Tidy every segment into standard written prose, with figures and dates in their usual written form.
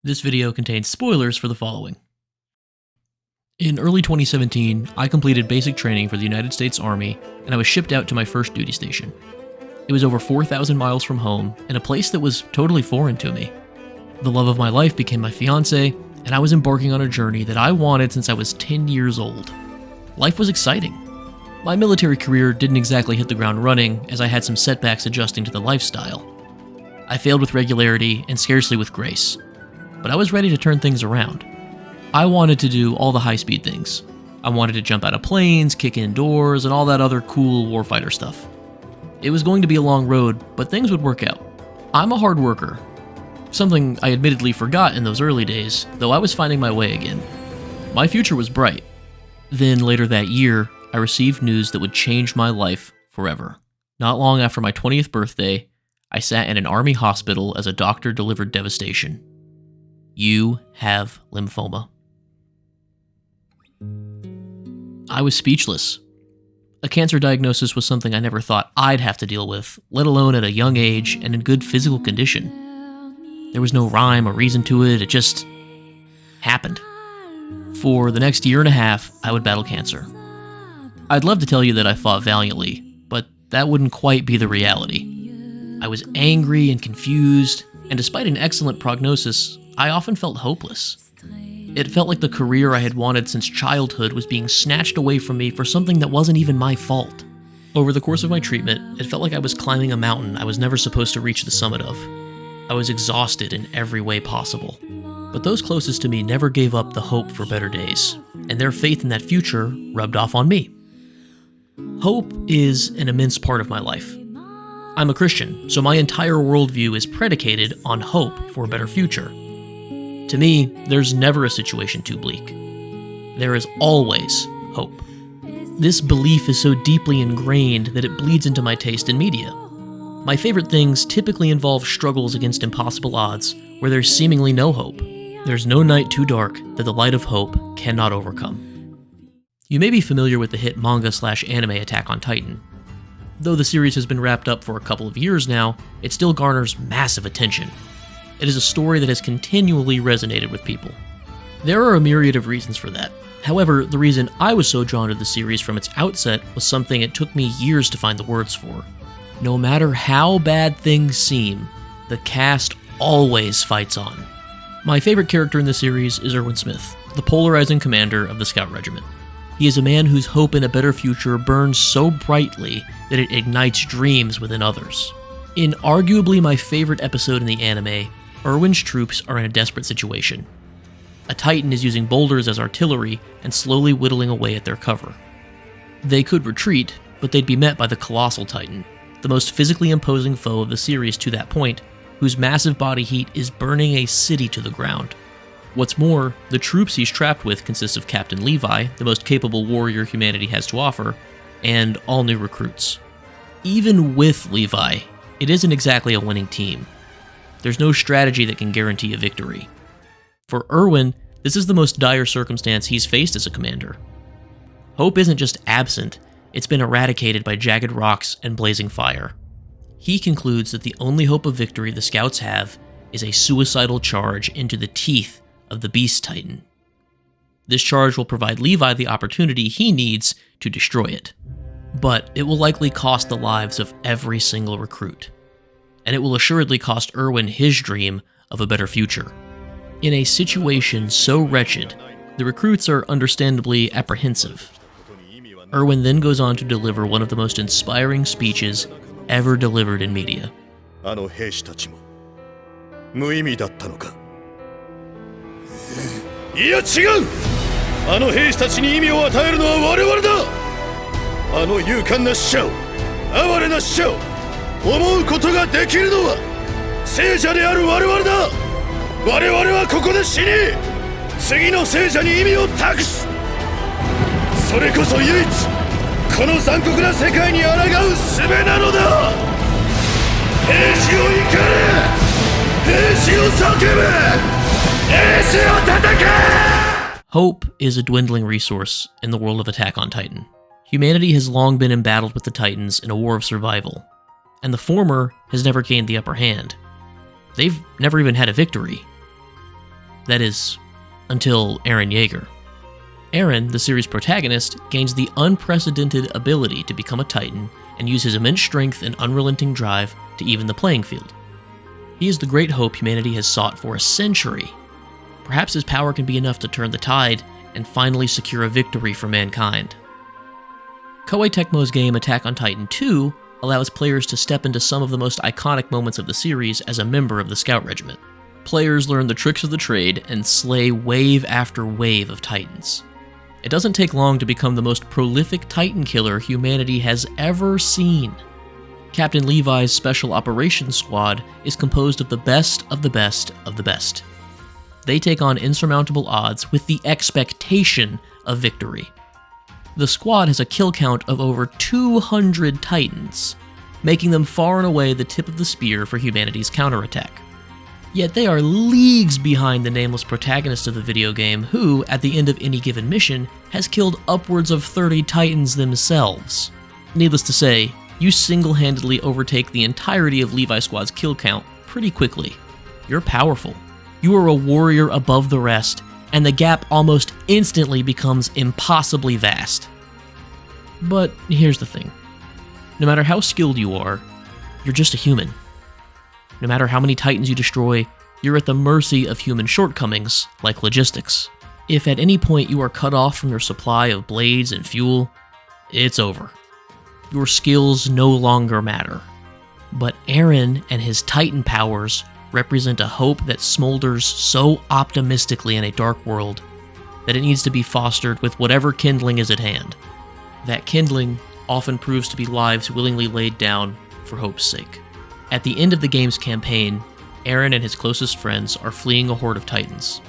This video contains spoilers for the following. In early 2017, I completed basic training for the United States Army, and I was shipped out to my first duty station. It was over 4,000 miles from home, in a place that was totally foreign to me. The love of my life became my fiancée, and I was embarking on a journey that I wanted since I was 10 years old. Life was exciting. My military career didn't exactly hit the ground running, as I had some setbacks adjusting to the lifestyle. I failed with regularity and scarcely with grace, but I was ready to turn things around. I wanted to do all the high-speed things. I wanted to jump out of planes, kick in doors, and all that other cool warfighter stuff. It was going to be a long road, but things would work out. I'm a hard worker, something I admittedly forgot in those early days, though I was finding my way again. My future was bright. Then later that year, I received news that would change my life forever. Not long after my 20th birthday, I sat in an army hospital as a doctor delivered devastation. You have lymphoma. I was speechless. A cancer diagnosis was something I never thought I'd have to deal with, let alone at a young age and in good physical condition. There was no rhyme or reason to it, it just happened. For the next year and a half, I would battle cancer. I'd love to tell you that I fought valiantly, but that wouldn't quite be the reality. I was angry and confused, and despite an excellent prognosis, I often felt hopeless. It felt like the career I had wanted since childhood was being snatched away from me for something that wasn't even my fault. Over the course of my treatment, it felt like I was climbing a mountain I was never supposed to reach the summit of. I was exhausted in every way possible. But those closest to me never gave up the hope for better days, and their faith in that future rubbed off on me. Hope is an immense part of my life. I'm a Christian, so my entire worldview is predicated on hope for a better future. To me, there's never a situation too bleak. There is always hope. This belief is so deeply ingrained that it bleeds into my taste in media. My favorite things typically involve struggles against impossible odds where there's seemingly no hope. There's no night too dark that the light of hope cannot overcome. You may be familiar with the hit manga/anime Attack on Titan. Though the series has been wrapped up for a couple of years now, it still garners massive attention. It is a story that has continually resonated with people. There are a myriad of reasons for that. However, the reason I was so drawn to the series from its outset was something it took me years to find the words for. No matter how bad things seem, the cast always fights on. My favorite character in the series is Erwin Smith, the polarizing commander of the Scout Regiment. He is a man whose hope in a better future burns so brightly that it ignites dreams within others. In arguably my favorite episode in the anime, Erwin's troops are in a desperate situation. A Titan is using boulders as artillery and slowly whittling away at their cover. They could retreat, but they'd be met by the Colossal Titan, the most physically imposing foe of the series to that point, whose massive body heat is burning a city to the ground. What's more, the troops he's trapped with consist of Captain Levi, the most capable warrior humanity has to offer, and all new recruits. Even with Levi, it isn't exactly a winning team. There's no strategy that can guarantee a victory. For Erwin, this is the most dire circumstance he's faced as a commander. Hope isn't just absent, it's been eradicated by jagged rocks and blazing fire. He concludes that the only hope of victory the Scouts have is a suicidal charge into the teeth of the Beast Titan. This charge will provide Levi the opportunity he needs to destroy it. But it will likely cost the lives of every single recruit. And it will assuredly cost Erwin his dream of a better future. In a situation so wretched, the recruits are understandably apprehensive. Erwin then goes on to deliver one of the most inspiring speeches ever delivered in media. あの兵士たちも無意味だったのか。いや違う。あの兵士たちに意味を与えるのは我々だ。あの勇敢な死者を、哀れな死者を思うことができるのは聖者である我々だ。我々はここで死に、次の聖者に意味を託す。それこそ唯一この残酷な世界に抗う術なのだ。兵士を怒れ、兵士を叫べ、兵士を叩け。 Hope is a dwindling resource in the world of Attack on Titan. Humanity has long been embattled with the Titans in a war of survival, and the former has never gained the upper hand. They've never even had a victory. That is, until Eren Yeager. Eren, the series' protagonist, gains the unprecedented ability to become a Titan and use his immense strength and unrelenting drive to even the playing field. He is the great hope humanity has sought for a century. Perhaps his power can be enough to turn the tide and finally secure a victory for mankind. Koei Tecmo's game Attack on Titan 2 allows players to step into some of the most iconic moments of the series as a member of the Scout Regiment. Players learn the tricks of the trade and slay wave after wave of Titans. It doesn't take long to become the most prolific Titan killer humanity has ever seen. Captain Levi's Special Operations Squad is composed of the best of the best of the best. They take on insurmountable odds with the expectation of victory. The squad has a kill count of over 200 Titans, making them far and away the tip of the spear for humanity's counterattack. Yet they are leagues behind the nameless protagonist of the video game who, at the end of any given mission, has killed upwards of 30 Titans themselves. Needless to say, you single-handedly overtake the entirety of Levi Squad's kill count pretty quickly. You're powerful. You are a warrior above the rest, and the gap almost instantly becomes impossibly vast. But here's the thing. No matter how skilled you are, you're just a human. No matter how many Titans you destroy, you're at the mercy of human shortcomings, like logistics. If at any point you are cut off from your supply of blades and fuel, it's over. Your skills no longer matter. But Eren and his Titan powers represent a hope that smolders so optimistically in a dark world that it needs to be fostered with whatever kindling is at hand. That kindling often proves to be lives willingly laid down for hope's sake. At the end of the game's campaign, Eren and his closest friends are fleeing a horde of Titans.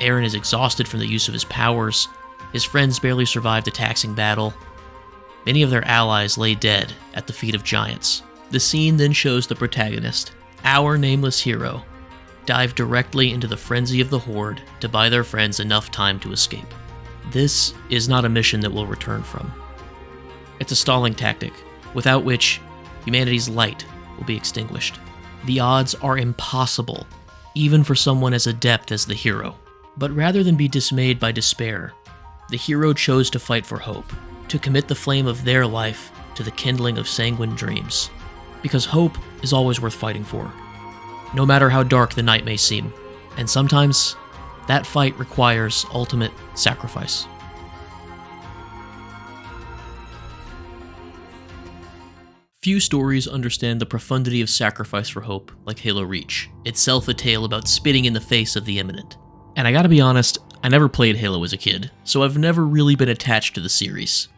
Eren is exhausted from the use of his powers, his friends barely survive the taxing battle. Many of their allies lay dead at the feet of giants. The scene then shows the protagonist, our nameless hero, dive directly into the frenzy of the horde to buy their friends enough time to escape. This is not a mission that we'll return from. It's a stalling tactic, without which humanity's light will be extinguished. The odds are impossible, even for someone as adept as the hero. But rather than be dismayed by despair, the hero chose to fight for hope, to commit the flame of their life to the kindling of sanguine dreams. Because hope is always worth fighting for, no matter how dark the night may seem, and sometimes that fight requires ultimate sacrifice. Few stories understand the profundity of sacrifice for hope like Halo Reach, itself a tale about spitting in the face of the imminent. And I gotta be honest, I never played Halo as a kid, so I've never really been attached to the series.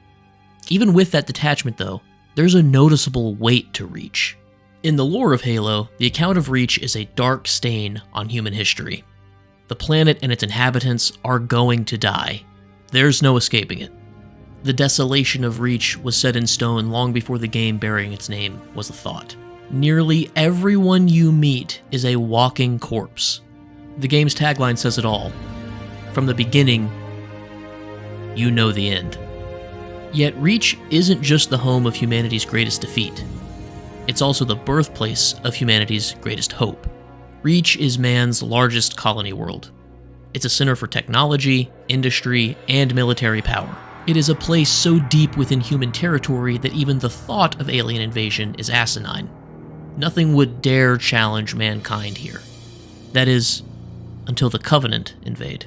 Even with that detachment though, there's a noticeable weight to Reach. In the lore of Halo, the account of Reach is a dark stain on human history. The planet and its inhabitants are going to die. There's no escaping it. The desolation of Reach was set in stone long before the game bearing its name was a thought. Nearly everyone you meet is a walking corpse. The game's tagline says it all. From the beginning, you know the end. Yet Reach isn't just the home of humanity's greatest defeat. It's also the birthplace of humanity's greatest hope. Reach is man's largest colony world. It's a center for technology, industry, and military power. It is a place so deep within human territory that even the thought of alien invasion is asinine. Nothing would dare challenge mankind here. That is, until the Covenant invade.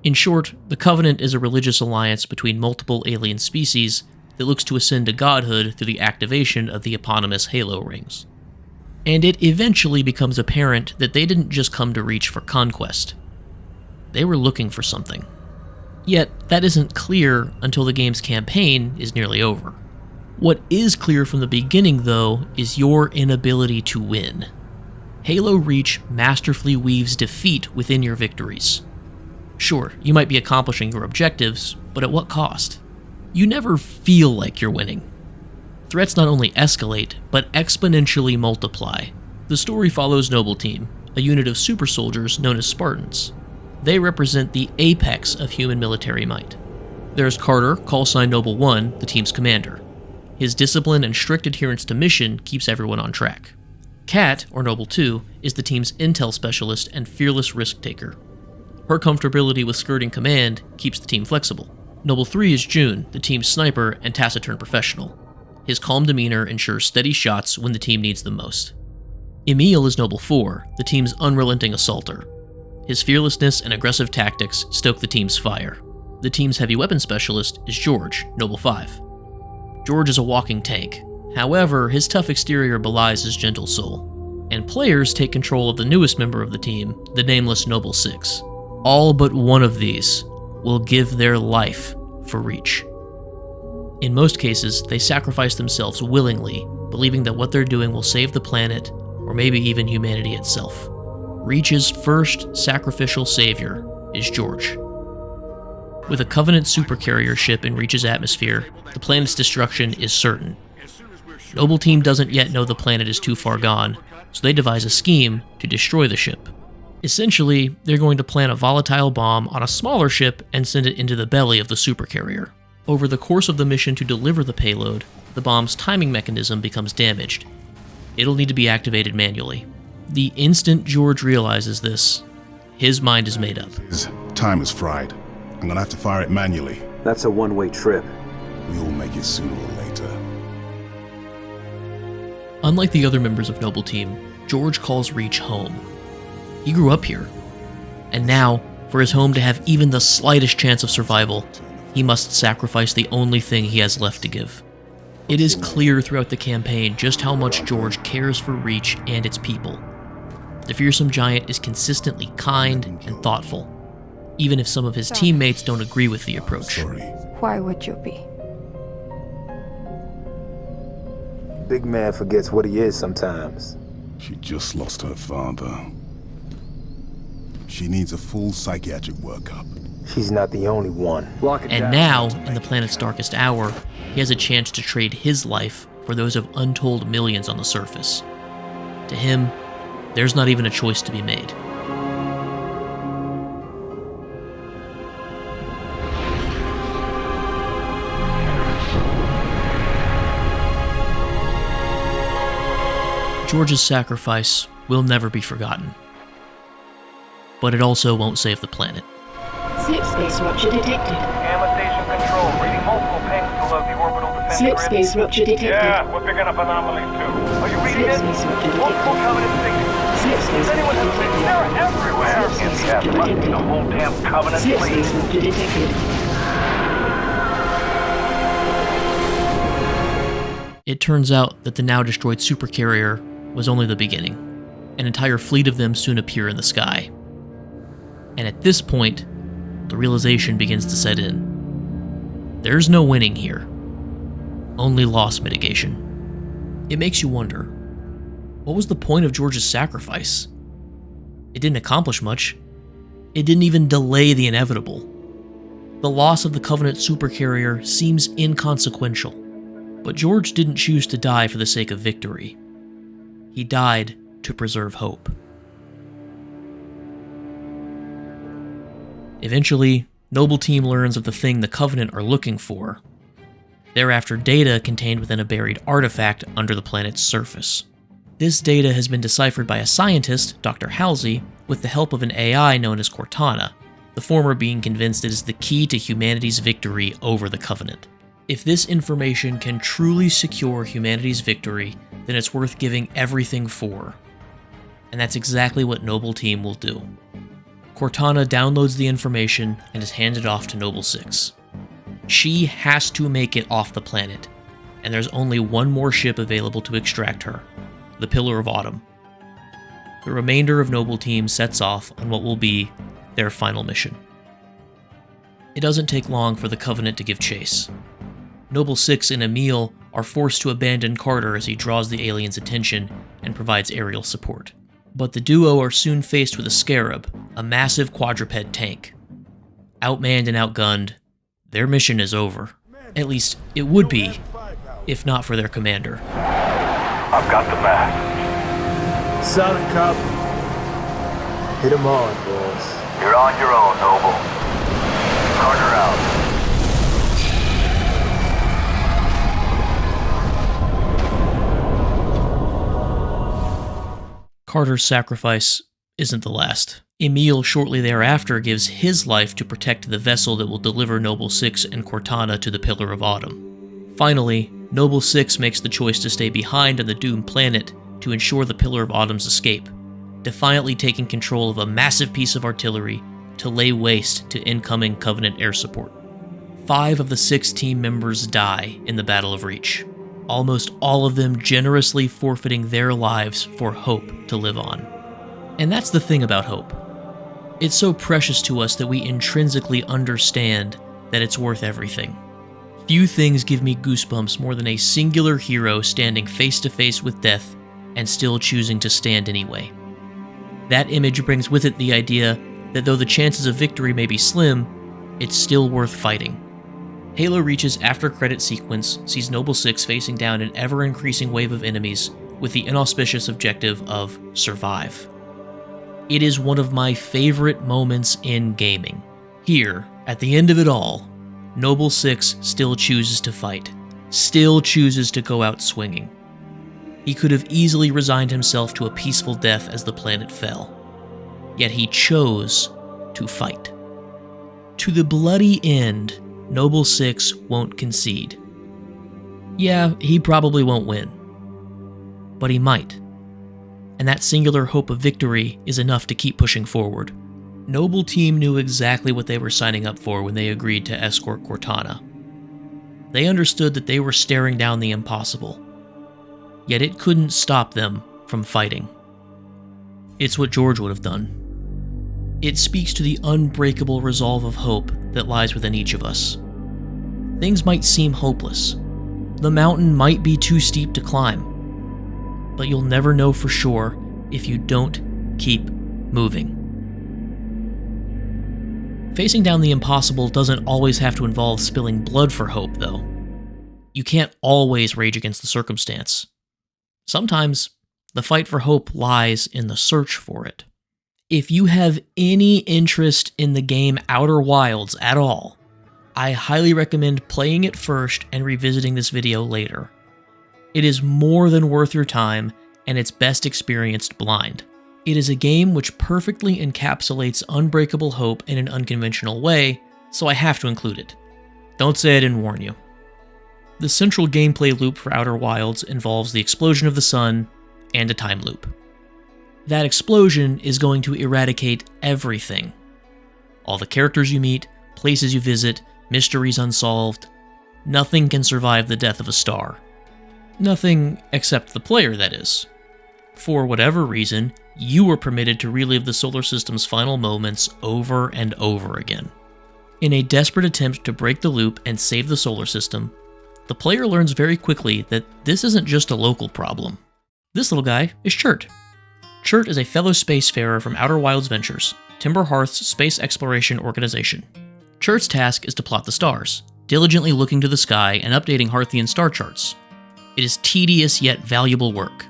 In short, the Covenant is a religious alliance between multiple alien species that looks to ascend to godhood through the activation of the eponymous Halo rings. And it eventually becomes apparent that they didn't just come to Reach for conquest. They were looking for something. Yet, that isn't clear until the game's campaign is nearly over. What is clear from the beginning, though, is your inability to win. Halo Reach masterfully weaves defeat within your victories. Sure, you might be accomplishing your objectives, but at what cost? You never feel like you're winning. Threats not only escalate, but exponentially multiply. The story follows Noble Team, a unit of super soldiers known as Spartans. They represent the apex of human military might. There's Carter, callsign Noble 1, the team's commander. His discipline and strict adherence to mission keeps everyone on track. Kat, or Noble 2, is the team's intel specialist and fearless risk-taker. Her comfortability with skirting command keeps the team flexible. Noble 3 is June, the team's sniper and taciturn professional. His calm demeanor ensures steady shots when the team needs them most. Emil is Noble 4, the team's unrelenting assaulter. His fearlessness and aggressive tactics stoke the team's fire. The team's heavy weapon specialist is George, Noble 5. George is a walking tank. However, his tough exterior belies his gentle soul. And players take control of the newest member of the team, the nameless Noble 6. All but one of these will give their life for Reach. In most cases, they sacrifice themselves willingly, believing that what they're doing will save the planet, or maybe even humanity itself. Reach's first sacrificial savior is George. With a Covenant supercarrier ship in Reach's atmosphere, the planet's destruction is certain. Noble Team doesn't yet know the planet is too far gone, so they devise a scheme to destroy the ship. Essentially, they're going to plant a volatile bomb on a smaller ship and send it into the belly of the supercarrier. Over the course of the mission to deliver the payload, the bomb's timing mechanism becomes damaged. It'll need to be activated manually. The instant George realizes this, his mind is made up. His time is fried. I'm gonna have to fire it manually. That's a one-way trip. We will make it sooner or later. Unlike the other members of Noble Team, George calls Reach home. He grew up here. And now, for his home to have even the slightest chance of survival, he must sacrifice the only thing he has left to give. It is clear throughout the campaign just how much George cares for Reach and its people. The fearsome giant is consistently kind and thoughtful, even if some of his teammates don't agree with the approach. Sorry. Why would you be? Big man forgets what he is sometimes. She just lost her father. She needs a full psychiatric workup. She's not the only one. And now, in the planet's darkest hour, he has a chance to trade his life for those of untold millions on the surface. To him, there's not even a choice to be made. George's sacrifice will never be forgotten. But it also won't save the planet. Slip space rupture detected. Gamma station control, reading multiple pings below the orbital defense Slip grid. space rupture detected. Yeah, we're picking up anomalies too. Are you reading Slip it? space rupture Multiple detected. Covenant signatures. Slip space Does anyone rupture have detected. They're everywhere. Slip space Yeah, rupture must be detected. the whole damn Covenant Slip fleet. space rupture detected. It turns out that the now destroyed supercarrier was only the beginning. An entire fleet of them soon appear in the sky. And at this point, the realization begins to set in. There's no winning here, only loss mitigation. It makes you wonder, what was the point of George's sacrifice? It didn't accomplish much. It didn't even delay the inevitable. The loss of the Covenant supercarrier seems inconsequential, but George didn't choose to die for the sake of victory. He died to preserve hope. Eventually, Noble Team learns of the thing the Covenant are looking for. They're after data contained within a buried artifact under the planet's surface. This data has been deciphered by a scientist, Dr. Halsey, with the help of an AI known as Cortana, the former being convinced it is the key to humanity's victory over the Covenant. If this information can truly secure humanity's victory, then it's worth giving everything for. And that's exactly what Noble Team will do. Cortana downloads the information and is handed off to Noble 6. She has to make it off the planet, and there's only one more ship available to extract her, the Pillar of Autumn. The remainder of Noble Team sets off on what will be their final mission. It doesn't take long for the Covenant to give chase. Noble 6 and Emil are forced to abandon Carter as he draws the aliens' attention and provides aerial support. But the duo are soon faced with a Scarab, a massive quadruped tank. Outmanned and outgunned, their mission is over. At least, it would be, if not for their commander. I've got the map. Solid copy. Hit 'em hard, boys. You're on your own, Noble. Carter out. Carter's sacrifice isn't the last. Emil shortly thereafter gives his life to protect the vessel that will deliver Noble 6 and Cortana to the Pillar of Autumn. Finally, Noble 6 makes the choice to stay behind on the doomed planet to ensure the Pillar of Autumn's escape, defiantly taking control of a massive piece of artillery to lay waste to incoming Covenant air support. 5 of the 6 team members die in the Battle of Reach, almost all of them generously forfeiting their lives for hope to live on. And that's the thing about hope. It's so precious to us that we intrinsically understand that it's worth everything. Few things give me goosebumps more than a singular hero standing face to face with death and still choosing to stand anyway. That image brings with it the idea that though the chances of victory may be slim, it's still worth fighting. Halo Reach's after-credit sequence sees Noble 6 facing down an ever-increasing wave of enemies with the inauspicious objective of survive. It is one of my favorite moments in gaming. Here, at the end of it all, Noble 6 still chooses to fight, still chooses to go out swinging. He could have easily resigned himself to a peaceful death as the planet fell. Yet he chose to fight. To the bloody end, Noble 6 won't concede. Yeah, he probably won't win. But he might. And that singular hope of victory is enough to keep pushing forward. Noble Team knew exactly what they were signing up for when they agreed to escort Cortana. They understood that they were staring down the impossible. Yet it couldn't stop them from fighting. It's what George would have done. It speaks to the unbreakable resolve of hope that lies within each of us. Things might seem hopeless. The mountain might be too steep to climb. But you'll never know for sure if you don't keep moving. Facing down the impossible doesn't always have to involve spilling blood for hope, though. You can't always rage against the circumstance. Sometimes, the fight for hope lies in the search for it. If you have any interest in the game Outer Wilds at all, I highly recommend playing it first and revisiting this video later. It is more than worth your time, and it's best experienced blind. It is a game which perfectly encapsulates unbreakable hope in an unconventional way, so I have to include it. Don't say I didn't warn you. The central gameplay loop for Outer Wilds involves the explosion of the sun and a time loop. That explosion is going to eradicate everything. All the characters you meet, places you visit, mysteries unsolved. Nothing can survive the death of a star. Nothing except the player, that is. For whatever reason, you were permitted to relive the solar system's final moments over and over again. In a desperate attempt to break the loop and save the solar system, the player learns very quickly that this isn't just a local problem. This little guy is Chert. Chert is a fellow spacefarer from Outer Wilds Ventures, Timber Hearth's space exploration organization. Chert's task is to plot the stars, diligently looking to the sky and updating Hearthian star charts. It is tedious yet valuable work,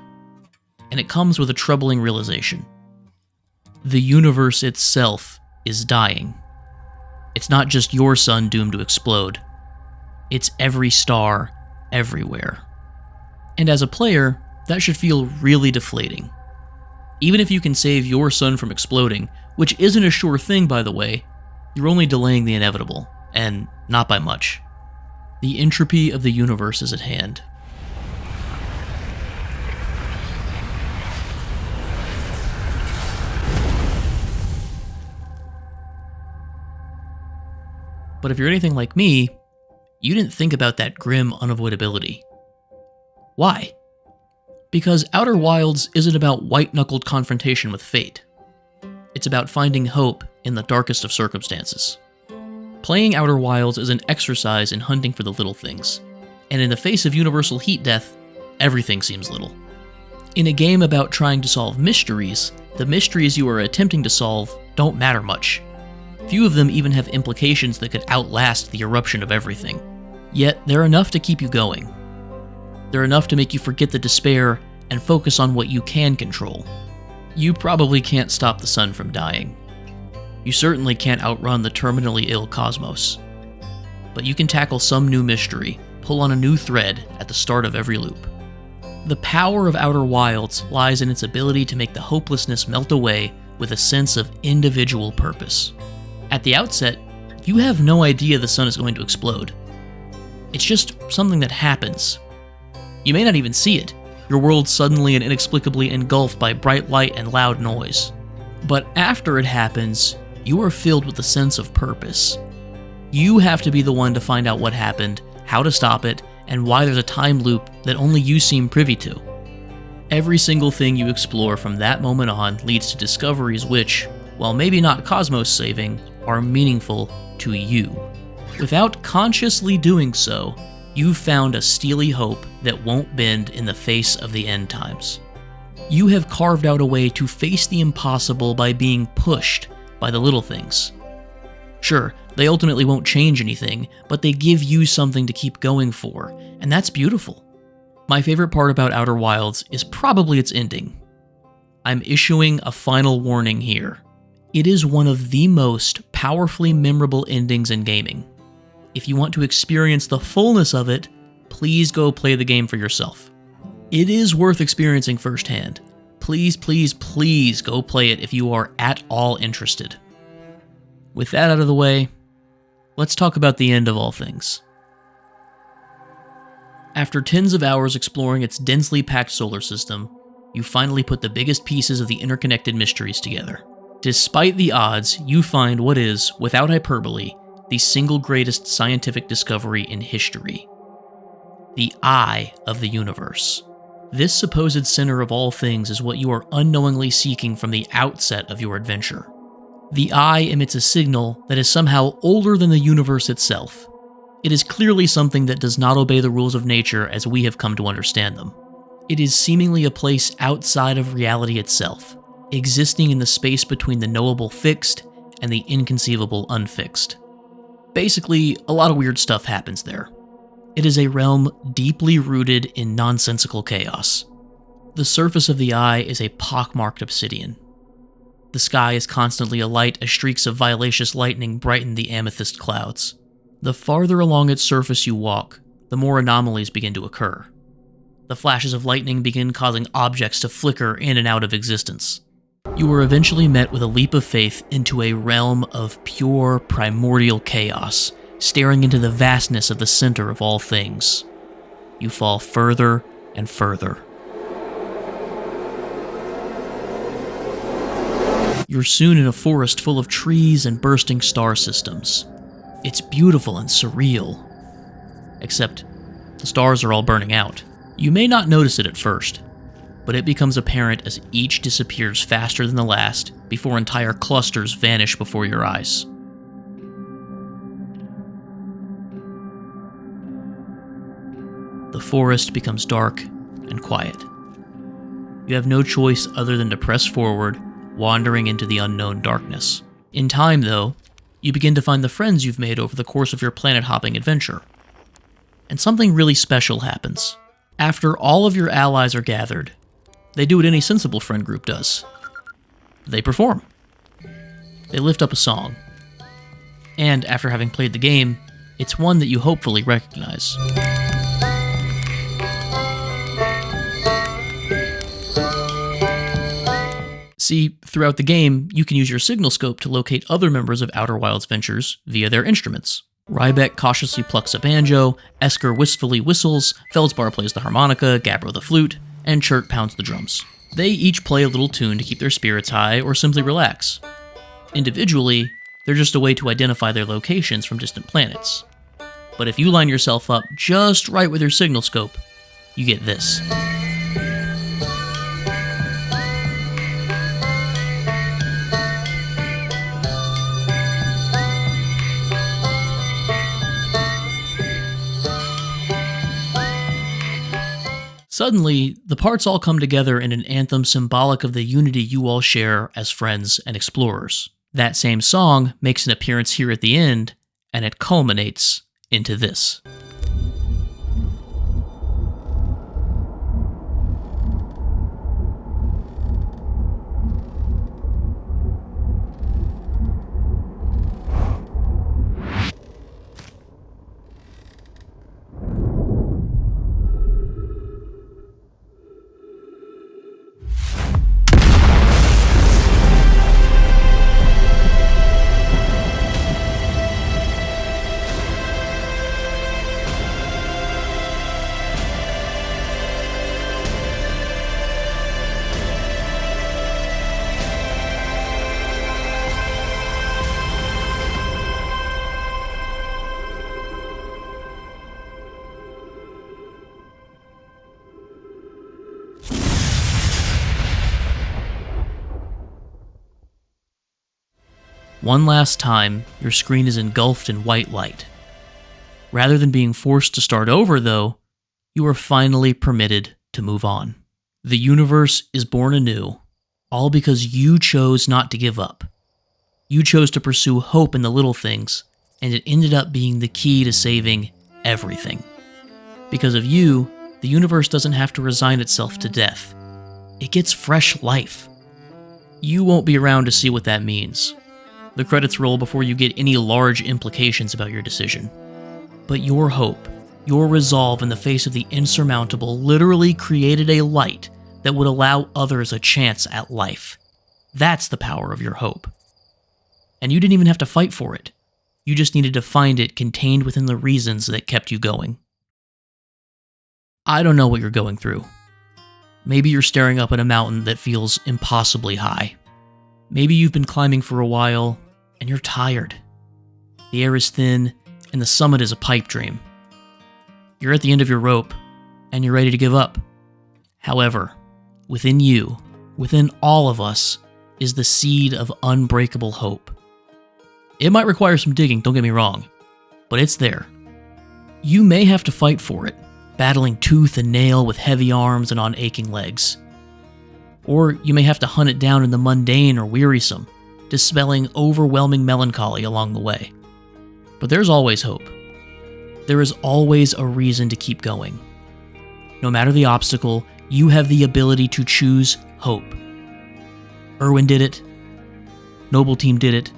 and it comes with a troubling realization. The universe itself is dying. It's not just your sun doomed to explode. It's every star, everywhere. And as a player, that should feel really deflating. Even if you can save your sun from exploding, which isn't a sure thing, by the way, you're only delaying the inevitable, and not by much. The entropy of the universe is at hand. But if you're anything like me, you didn't think about that grim unavoidability. Why? Because Outer Wilds isn't about white-knuckled confrontation with fate. It's about finding hope in the darkest of circumstances. Playing Outer Wilds is an exercise in hunting for the little things, and in the face of universal heat death, everything seems little. In a game about trying to solve mysteries, the mysteries you are attempting to solve don't matter much. Few of them even have implications that could outlast the eruption of everything. Yet, they're enough to keep you going. They're enough to make you forget the despair and focus on what you can control. You probably can't stop the sun from dying. You certainly can't outrun the terminally ill cosmos. But you can tackle some new mystery, pull on a new thread at the start of every loop. The power of Outer Wilds lies in its ability to make the hopelessness melt away with a sense of individual purpose. At the outset, you have no idea the sun is going to explode. It's just something that happens. You may not even see it, your world suddenly and inexplicably engulfed by bright light and loud noise. But after it happens, you are filled with a sense of purpose. You have to be the one to find out what happened, how to stop it, and why there's a time loop that only you seem privy to. Every single thing you explore from that moment on leads to discoveries which, while maybe not cosmos-saving, are meaningful to you. Without consciously doing so, you've found a steely hope that won't bend in the face of the end times. You have carved out a way to face the impossible by being pushed by the little things. Sure, they ultimately won't change anything, but they give you something to keep going for, and that's beautiful. My favorite part about Outer Wilds is probably its ending. I'm issuing a final warning here. It is one of the most powerfully memorable endings in gaming. If you want to experience the fullness of it, please go play the game for yourself. It is worth experiencing firsthand. Please, please, please go play it if you are at all interested. With that out of the way, let's talk about the end of all things. After tens of hours exploring its densely packed solar system, you finally put the biggest pieces of the interconnected mysteries together. Despite the odds, you find what is, without hyperbole, the single greatest scientific discovery in history. The eye of the universe. This supposed center of all things is what you are unknowingly seeking from the outset of your adventure. The eye emits a signal that is somehow older than the universe itself. It is clearly something that does not obey the rules of nature as we have come to understand them. It is seemingly a place outside of reality itself, existing in the space between the knowable fixed and the inconceivable unfixed. Basically, a lot of weird stuff happens there. It is a realm deeply rooted in nonsensical chaos. The surface of the eye is a pockmarked obsidian. The sky is constantly alight as streaks of violaceous lightning brighten the amethyst clouds. The farther along its surface you walk, the more anomalies begin to occur. The flashes of lightning begin causing objects to flicker in and out of existence. You are eventually met with a leap of faith into a realm of pure, primordial chaos, staring into the vastness of the center of all things. You fall further and further. You're soon in a forest full of trees and bursting star systems. It's beautiful and surreal. Except, the stars are all burning out. You may not notice it at first, but it becomes apparent as each disappears faster than the last before entire clusters vanish before your eyes. The forest becomes dark and quiet. You have no choice other than to press forward, wandering into the unknown darkness. In time, though, you begin to find the friends you've made over the course of your planet-hopping adventure. And something really special happens. After all of your allies are gathered, they do what any sensible friend group does. They perform. They lift up a song. And after having played the game, it's one that you hopefully recognize. See, throughout the game, you can use your signal scope to locate other members of Outer Wilds ventures via their instruments. Rybeck cautiously plucks a banjo, Esker wistfully whistles, Feldspar plays the harmonica, Gabbro the flute, and Chert pounds the drums. They each play a little tune to keep their spirits high or simply relax. Individually, they're just a way to identify their locations from distant planets. But if you line yourself up just right with your signal scope, you get this. Suddenly, the parts all come together in an anthem symbolic of the unity you all share as friends and explorers. That same song makes an appearance here at the end, and it culminates into this. One last time, your screen is engulfed in white light. Rather than being forced to start over, though, you are finally permitted to move on. The universe is born anew, all because you chose not to give up. You chose to pursue hope in the little things, and it ended up being the key to saving everything. Because of you, the universe doesn't have to resign itself to death. It gets fresh life. You won't be around to see what that means. The credits roll before you get any large implications about your decision. But your hope, your resolve in the face of the insurmountable literally created a light that would allow others a chance at life. That's the power of your hope. And you didn't even have to fight for it. You just needed to find it contained within the reasons that kept you going. I don't know what you're going through. Maybe you're staring up at a mountain that feels impossibly high. Maybe you've been climbing for a while and you're tired. The air is thin and the summit is a pipe dream. You're at the end of your rope and you're ready to give up. However, within you, within all of us, is the seed of unbreakable hope. It might require some digging, don't get me wrong, but it's there. You may have to fight for it, battling tooth and nail with heavy arms and on aching legs. Or you may have to hunt it down in the mundane or wearisome, dispelling overwhelming melancholy along the way. But there's always hope. There is always a reason to keep going. No matter the obstacle, you have the ability to choose hope. Irwin did it. Noble Team did it.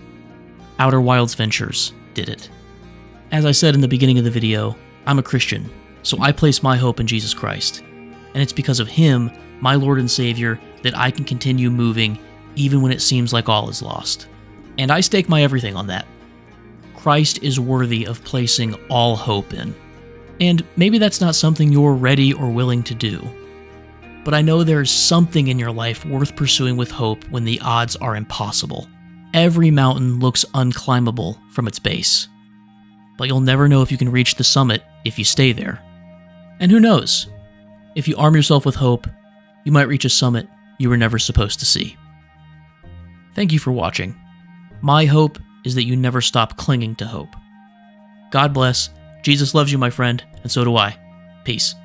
Outer Wilds Ventures did it. As I said in the beginning of the video, I'm a Christian, so I place my hope in Jesus Christ. And it's because of Him, my Lord and Savior, that I can continue moving even when it seems like all is lost. And I stake my everything on that. Christ is worthy of placing all hope in. And maybe that's not something you're ready or willing to do. But I know there's something in your life worth pursuing with hope when the odds are impossible. Every mountain looks unclimbable from its base. But you'll never know if you can reach the summit if you stay there. And who knows? If you arm yourself with hope, you might reach a summit you were never supposed to see. Thank you for watching. My hope is that you never stop clinging to hope. God bless. Jesus loves you, my friend, and so do I. Peace.